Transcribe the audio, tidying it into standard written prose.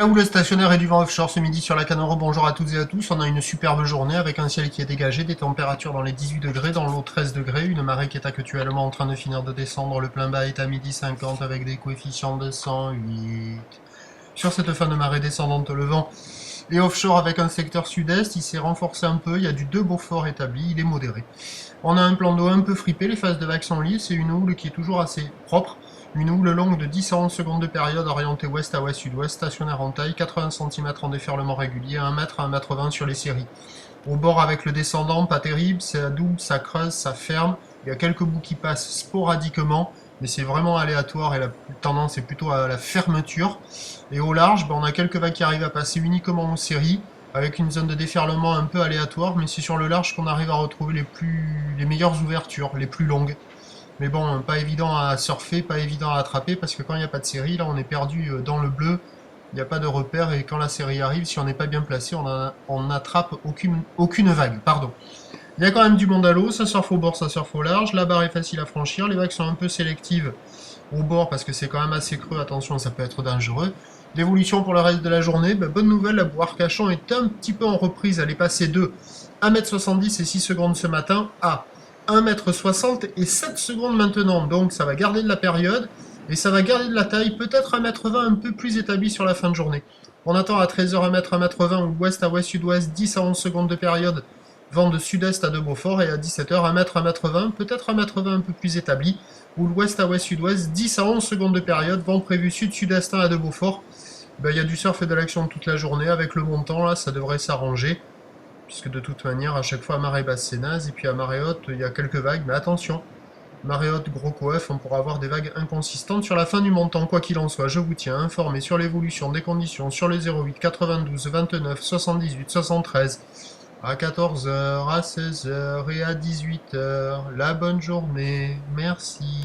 Là où le stationnaire et du vent offshore ce midi sur la Canoro, bonjour à toutes et à tous. On a une superbe journée avec un ciel qui est dégagé, des températures dans les 18 degrés, dans l'eau 13 degrés, une marée qui est actuellement en train de finir de descendre. Le plein bas est à midi 50 avec des coefficients de 108. Sur cette fin de marée descendante, le vent est offshore avec un secteur sud-est, il s'est renforcé un peu, il y a du 2 Beaufort établi, il est modéré. On a un plan d'eau un peu fripé, les phases de vagues sont lisses, c'est une houle qui est toujours assez propre. Une houle longue de 10 à 11 secondes de période orientée ouest à ouest-sud-ouest, stationnaire en taille, 80 cm en déferlement régulier, 1 m à 1 m 20 sur les séries. Au bord avec le descendant, pas terrible, ça double, ça creuse, ça ferme. Il y a quelques bouts qui passent sporadiquement, mais c'est vraiment aléatoire et la tendance est plutôt à la fermeture. Et au large, on a quelques vagues qui arrivent à passer uniquement aux séries, avec une zone de déferlement un peu aléatoire, mais c'est sur le large qu'on arrive à retrouver les meilleures ouvertures, les plus longues. Mais bon, pas évident à surfer, pas évident à attraper, parce que quand il n'y a pas de série, là on est perdu dans le bleu, il n'y a pas de repère, et quand la série arrive, si on n'est pas bien placé, on n'attrape aucune vague. Pardon. Il y a quand même du monde à l'eau, ça surfe au bord, ça surfe au large, la barre est facile à franchir, les vagues sont un peu sélectives au bord, parce que c'est quand même assez creux, attention, ça peut être dangereux. L'évolution pour le reste de la journée, bonne nouvelle, la boue Arcachon est un petit peu en reprise, elle est passée de 1,70 m et 6 secondes ce matin à 1,60 m et 7 secondes maintenant, donc ça va garder de la période, et ça va garder de la taille, peut-être 1,20 m un peu plus établi sur la fin de journée. On attend à 13h 1 m, 1,20 m ou ouest à ouest-sud-ouest, 10 à 11 secondes de période, vent de sud-est à de Beaufort, et à 17h 1 m, 1,20 m, peut-être 1,20 m un peu plus établi, ou l'ouest à ouest-sud-ouest, 10 à 11 secondes de période, vent prévu sud-sud-est à de Beaufort. Il y a du surf et de l'action toute la journée, avec le montant là, ça devrait s'arranger. Puisque de toute manière, à chaque fois à marée basse c'est naze, et puis à marée haute il y a quelques vagues, mais attention, marée haute, gros coef, on pourra avoir des vagues inconsistantes sur la fin du montant. Quoi qu'il en soit, je vous tiens informé sur l'évolution des conditions sur le 08 92 29 78 73 à 14h, à 16h et à 18h. La bonne journée, merci.